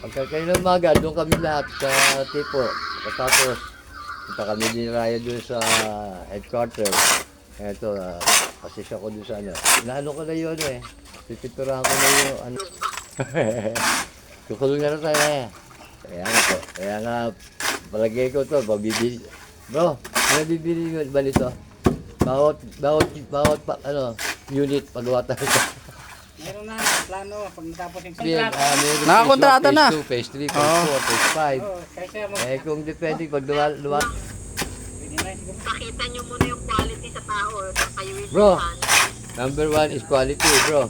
Pagkakain ng umaga, doon kami lahat sa tipo. Tapos, punta kami din Raya doon sa headquarter. Eto, pasisya ko doon sa ano. Inaano ko na yun eh. Pipinturahan ko na yung ano. Kukulong na tayo eh. Kaya nga po. Kaya nga, palagay ko to, pabibili. Bro, nabibili ba nito? Bawat ano, unit pagawa tayo. Meron na, plano, pag natapos yung Then, contract. Nakakontrata na. Phase 2, phase 3, phase 4, phase 5. Kasi Kung depende pag luwa. Pakita nyo muna yung quality sa tao. Kayo yung Bro, number 1 is quality, bro.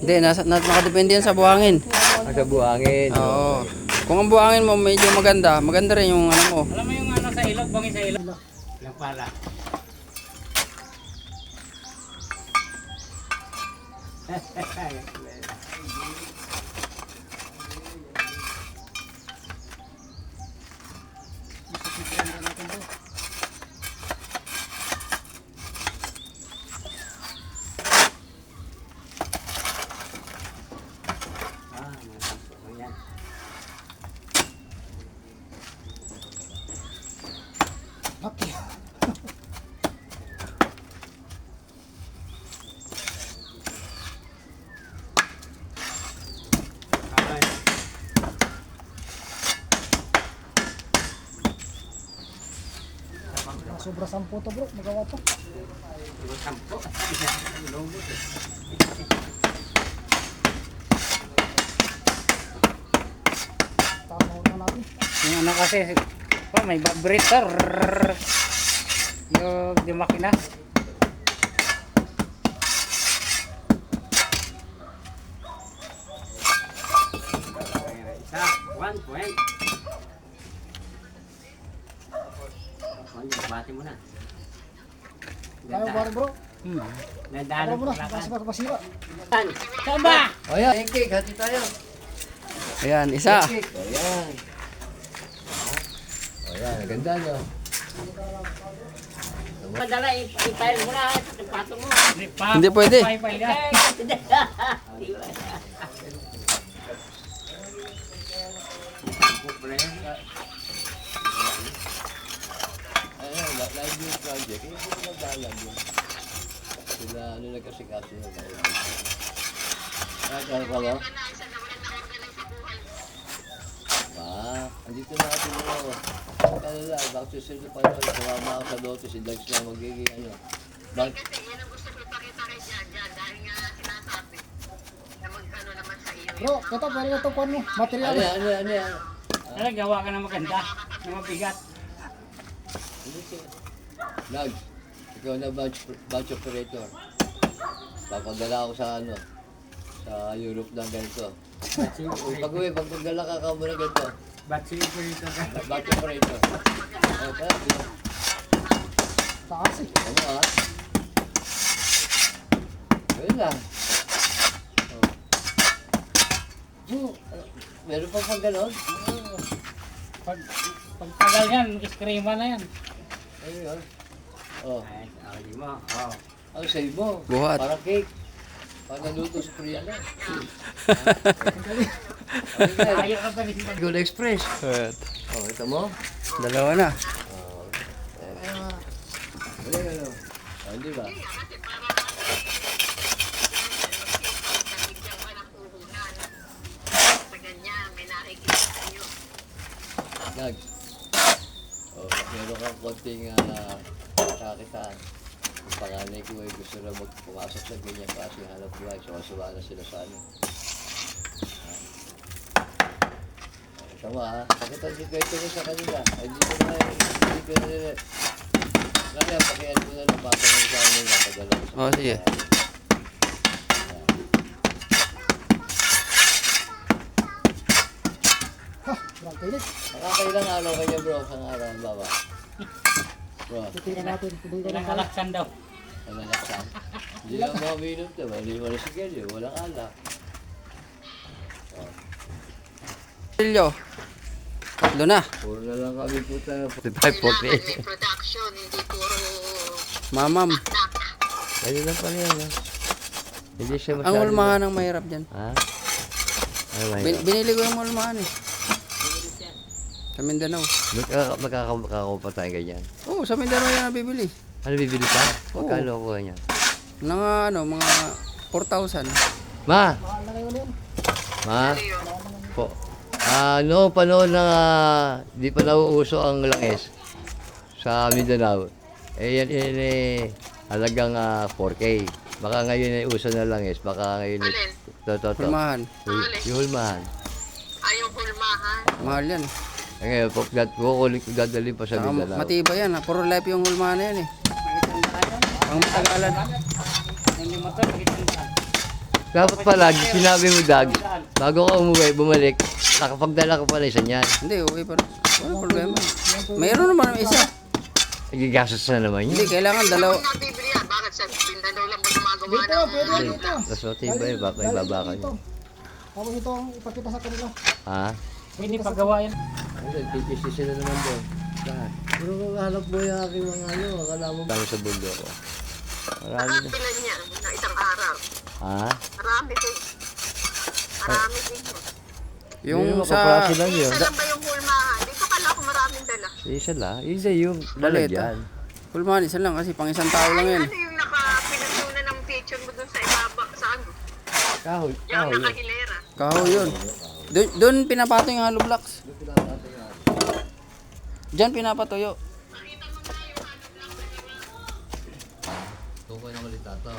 Hindi, nakadepende yan sa buhangin. Sa buhangin. Oo. Kung ang buhangin mo medyo maganda, maganda rin yung ano mo. alam mo yung ano sa ilog, bangin sa ilog. Lang pala. Okay. Sobra 10 to bro, magawa to. Tama na natin. Yung ano kasi, may vibrator. Yung makina. Isa, 1 point. Bati mo na. Tayo baro bro. Nadaan Baro mo na, kasi masira. Saan ba? O yan, cake, hati tayo. Ayan, isa. Cake, o yan. O yan, ganda nyo. Madala, i-file mo na. Patong mo. Hindi pwede. Ayan, live yung project. Yung sila nagdalag yun. Sila, ano nagkasikaso yun. Kaya ka ba? Andito na natin mo ako. Ano lang, bakit susunod pa rin. Sumama ako sa loto, si Dags na magiging ano. Kasi yan ang gusto ko ipakita kay Jan. Dahil nga sinasabi na magkano naman sa iyo. Bro, ito pwede na ito kuhan mo. Material. Ano yan? Gawa ka na maganda, na mabigat. Dags, ikaw na batch operator. Papadala ako sa ano, sa Europe ng ganito. Pag-uwi, pagdala ka muna ganito. Battery po dito ka. Batch operator. O, kaya, Taas eh. ano ha? Ayun lang. Meron pa pang ganon? Pagtagal yan, iskrima na yan. Ayun yun. Oh, Ay, sabi mo. Oh. ang save mo. Buhat. Parang cake. Parang naluto sa Korea na. Ayaw ka pa rin. Gold Express. Ayan. Oh, ito mo? Dalawa na. Ano? Oh, hindi ba? Sa ganyan, may nakikita nyo. Nags. Oh, meron kang konting kakitaan. Ang panganay ko ay gusto na magpumasok sa ganyan kasi hanap buhay. Suwa na sila sa ano. Tama ha. Pakita si Kwento mo sa kanila. Ay, hindi ko na nila. Kaya pakiyan ko na lang papangin sa ano nila. Padala ko sa Oh, sige. Ha, grabe init. Nakakailang araw kanya bro, isang araw ang baba. Bro, Titingnan natin. Kung Ilang kalaksan daw. ang lalaksan. Hindi lang mga minuto, hindi mo na sige, walang alak. Silyo. Tatlo na. Puro na lang kami puta. 45, Production, hindi puro Mamam. Pwede lang pala yan, ha? Hindi siya Ang ulmahan ang mahirap dyan. Ha? Ano mahirap? Binili ko yung mulmahan eh. Sa Mindanao. Makakakuha pa tayo ganyan. Oo, sa Mindanao yan nabibili. Ano bibili pa? Oo. Magkano kuha niya? Mga 4,000. Ma! Mahal na kayo na yun. Ma? Po. Noong panahon na di pa nauuso ang langis sa Mindanao, yan halagang 4K. Baka ngayon ay uso na langis, baka ngayon ay... Alin? Hulmahan. Yung hulmahan. Ayong hulmahan. Mahal yan. Ngayon, kukulik dadalhin pa sa Saka Mindanao. matibay yan. Puro life yung hulmahan na yan eh. Pang matagalan. Hindi motor, magitandaan. Dapat pala, sinabi mo, Dag, bago ka umuwi, bumalik, nakapagdala ka pala isa niyan. Hindi, uwi pa rin. Walang problema. Mayroon naman isa. Nagigastos na naman Hindi, yun. kailangan dalawa. Kung nabibili yan, bakit sa Mindanao lang ba gumagawa Dito, ng... pwede yan dito. Tapos matibay, baka ibaba ka Dito. niya. Tapos ito ang ipakita sa kanila. Ha? Pwede paggawa yan. PPC sila naman doon. Lahat. Pero kung hanap mo yung aking mga akala mo. Dami sa bundo ko. Marami na. Nakakailan niya na isang araw. Ha? Marami din. Marami din yan. Yung Hindi naman sa... kaklase lang yun. Isa lang ba yung hulmahan? Dito pala ako maraming dala. Isa lang. Isa yung Balita. lalagyan. Hulmahan, isa lang kasi pang isang tao lang yan. Ano yung nakapinasunan ng picture mo dun sa ibaba? Saan? Kahoy. Yung Kahoy. yun. nakahilera. Kahoy yun. Doon pinapato yung hollow blocks. Diyan pinapatuyo. Tukoy na ulit ito.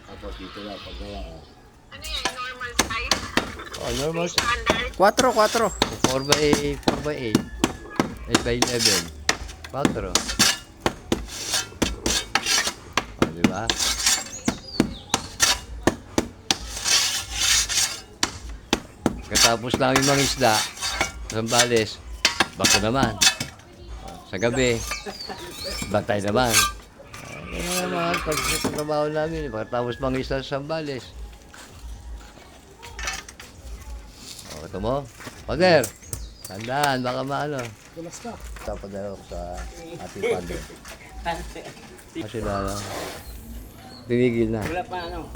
Tapos dito na paggawa. Ano yan? Normal size? Oh, normal. Standard? 4. 4x8. 8x11. 4. Oh, di ba? Katapos namin mga isda, Sambales, bako naman. Sa gabi, batay naman. Ano naman, pag trabaho namin, pagkatapos mga isda sa Sambales. O, ito mo. Pader, tandaan, baka maano. Tulas ka. Tapadala ko sa ating padre. Kasi na, tumigil na. Wala pa ano.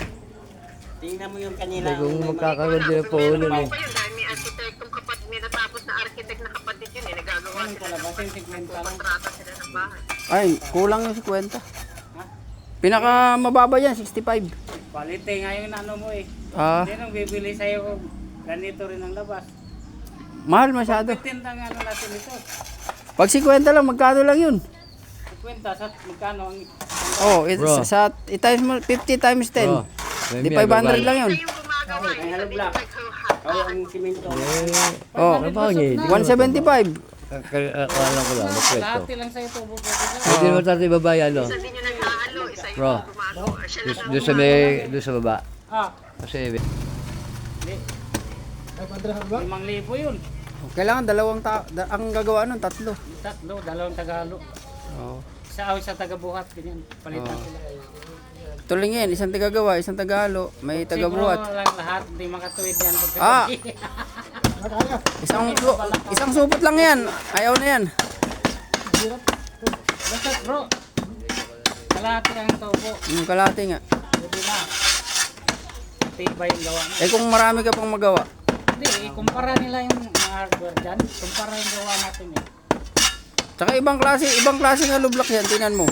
Tingnan mo yung kanila. Hindi, kung magkakaroon din ng puhunan eh. Meron dahil may architektong kapatid, may natapos na architect na kapatid yun eh. Nagagawa Anong sila palabas yung tignan pa lang. kontrata sila ng bahay. Ay, kulang yung 50. Pinaka mababa yan, 65. Quality nga yung ano mo eh. Ah, Hindi nang bibili sa'yo kung ganito rin ang labas. mahal masyado. Tinta nga ano natin ito. Pag 50 lang, magkano lang yun? Kwenta sa magkano ang... Oh, Bro. times mo 50 times 10. Bro, Di 500 lang yun. Ito yung gumagawa eh. Ay, hello, Sabi black. nyo, like, Oh, ang simento. Oh, Ano ba ang hindi? 175. Alam ko lang, magpwesto. Lahat lang sa'yo ito. Hindi naman tayo babayan, no? Isa din yung naghahalo, isa yung Bro. gumagawa. Siya lang Doon sa baba. Ah, Kasi, hindi. Ay, padre, ba? 5,000 yun. Kailangan ang gagawa nun, 3. Tatlo, dalawang tagalo. Oh. Isa awit sa tagabuhat, ganyan. Palitan sila. Tulingin, isang tagagawa, isang tagalo, may tagabuhat. Siguro lang lahat, hindi makatuwid yan. Ah! Nakaya. Isang supot lang yan. Ayaw na yan. Basta bro, kalahati ang tubo. Yung kalate nga. Pwede na. Tibay yung gawa mo. Eh kung marami ka pang magawa. Hindi, kumpara nila yung mga hardware dyan. Kumpara yung gawa natin eh. Tsaka ibang klase nga lublak yan, tingnan mo.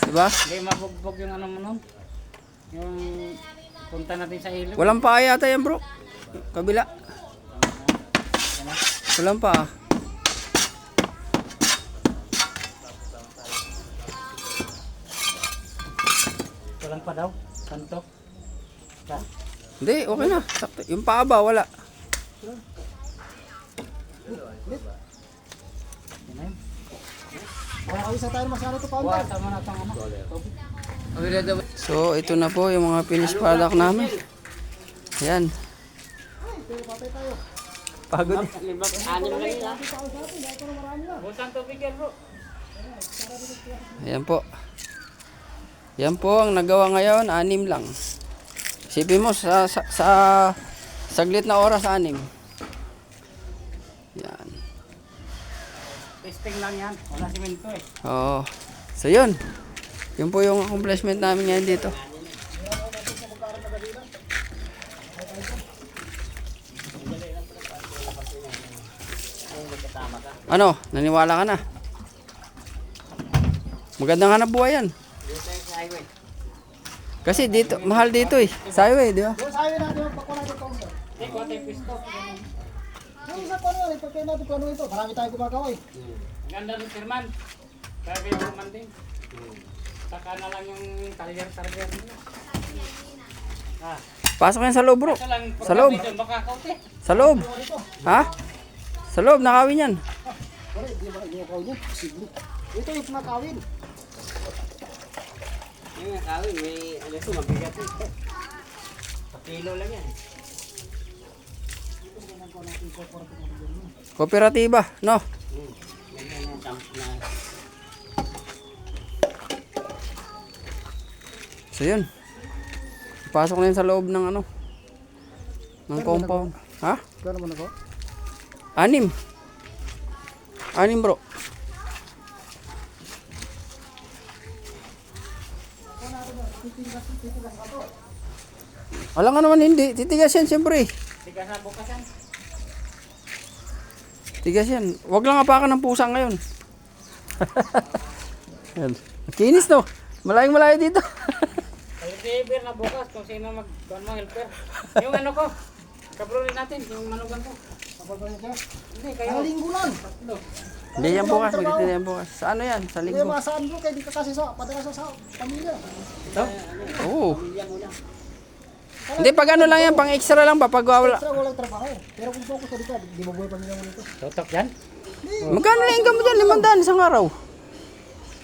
Diba? Hindi mabugbog yung ano mo nun. Yung punta natin sa ilog. Walang paa yata yan bro. Kabila. Walang paa. Walang pa daw. Kanto. Ka. Hindi, okay na. Sakto. Yung paa ba? Wala. Yan na yun. Isa tayo masyado ito, Paul. Buwasan mo na itong ano. Tubig. So, ito na po yung mga finished product namin. Yan. Pagod. Busan tubig yan bro. Ayan po. Yan po ang nagawa ngayon, 6 lang. Isipin mo sa saglit na oras 6. Yan. testing lang yan. Wala simento eh. Oo. So yun. Yun po yung accomplishment namin ngayon dito. Ano? Naniwala ka na? Magandang hanap buhay yan. Kasi dito, mahal dito eh. Sa highway, di ba? Yung sa highway natin, pagkuha natin ito. Eh, kuha tayo pisto. Yung isa pa naman, pagkuha natin kung ano ito. Marami tayong gumagawa eh. Ganda ng firman. Kaya kayo naman din. Saka na lang yung carrier nila. Ah, Pasok yan sa loob, bro. ito lang Sa loob. dito, baka kaunti. Sa loob. Ha? Sa loob, nakawin yan. Wala, hindi ba yung kawin yun? Siguro. Ito yung nakawin. Yung nakawin, may ano ito, mabigat ito. Pakilo lang yan. Kooperatiba, no? Ganyan yung dump na. So yun. Pasok na yun sa loob ng ano. Ng compound. Ha? Kaya naman ako. 6. 6, bro. Wala nga naman hindi. Titigas yan siyempre. Tiga sa bukasan. Tigas yan. Huwag lang apakan ng pusa ngayon. Yan. Kinis no. Malayong malayo dito. Deliver na bukas kung sino ano, helper. Yung ano ko, kabrolin natin, yung manugan ko. Kapag ba niya? Hindi, kayo. Ang linggo lang. Tatlo. Hindi yan bukas. Magtitinda yan bukas. Sa ano yan? Sa Hindi linggo. masaan bro, kaya di ka kasi sa padala sa pamilya. Ito? Oo. Pamilya mo lang. Hindi pag ano lang yan. Pang extra lang ba? Pag wala. Extra walang trabaho. Pero kung focus ka dito, di mo buhay pamilya mo nito. Tutok yan? Magkano lang income mo dyan? 500 isang araw.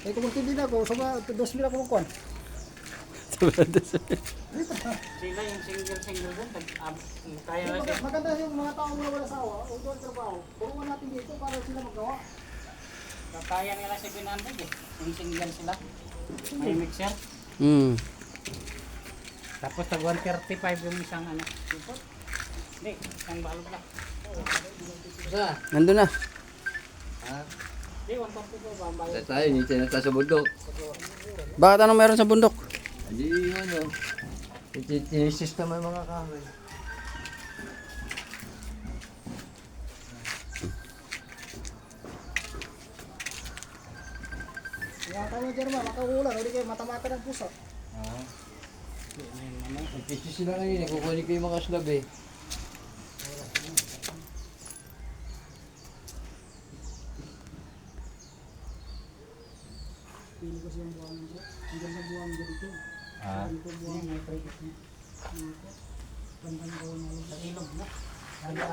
Eh kung magtindi na ako, so 2,000 ako magkuhan. Sila yung single doon. Kaya na siya. Maganda yung mga taong wala asawa, o doon trabaho. Tulungan natin dito para sila magawa. Kaya nila 700 eh. Yung single sila. May mixer. Hmm. Tapos tag 135 yung isang ano. Hindi, isang balog lang. Nandun na. Hindi, 135 ba ang balog? Dahil tayo, hindi tayo sa bundok. Bakit anong meron sa bundok? Hindi ano, tinisis naman mga kahoy. Kaya tayo dyan naman, makaulan, hindi kayo matamata ng puso. Nagpisis sila ngayon, kukunin ko yung mga slab eh. Pili ko siyang buwan dito. Ang ganda buwan dito. Dito buwan. Bandang buwan na. Sa ilog na. Kaya